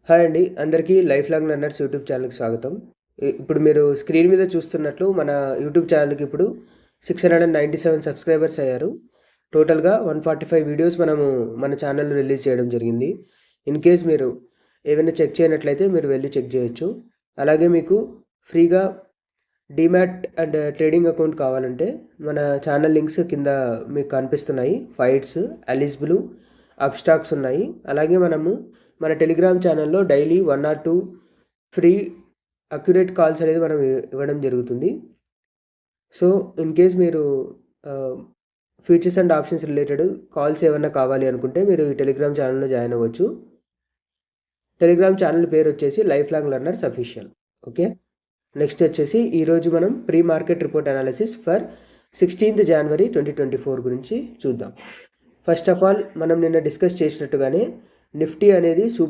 Hi అండి. అందరికీ life long learners YouTube ఛానల్‌కి స్వాగతం. ఇప్పుడు మీరు స్క్రీన్ మీద చూస్తున్నట్లు మన యూట్యూబ్ ఛానల్‌కి ఇప్పుడు 697 సబ్స్క్రైబర్స్ అయ్యారు. టోటల్‌గా 145 వీడియోస్ మనము మన ఛానల్‌లో రిలీజ్ చేయడం జరిగింది. ఇన్ కేస్ మీరు ఏవైనా చెక్ చేయనట్లయితే మీరు వెళ్లి చెక్ చేయొచ్చు. అలాగే మీకు ఫ్రీగా డీమ్యాట్ అండ్ ట్రేడింగ్ అకౌంట్ కావాలంటే మన ఛానల్ లింక్స్ కింద మీకు కనిపిస్తున్నాయి. ఫైట్స్, అలిస్ బ్లూ, అబ్‌స్టాక్స్ ఉన్నాయి. అలాగే మన టెలిగ్రామ్ ఛానల్‌లో daily 1 or 2 free accurate calls అనేది మనం ఇవ్వడం జరుగుతుంది. సో, ఇన్ కేస్ మీరు futures and options related calls ఏమన్నా కావాలి అనుకుంటే మీరు ఈ టెలిగ్రామ్ ఛానల్‌లో జాయిన్ అవ్వచ్చు. టెలిగ్రామ్ ఛానల్ పేరు వచ్చేసి life long learners official. Okay. Next వచ్చేసి ఈరోజు మనం pre market report analysis for 16th January 2024 గురించి చూద్దాం. ఫస్ట్ ఆఫ్ ఆల్ మనం నిన్న డిస్కస్ చేసినట్టుగానే నిఫ్టీ అనేది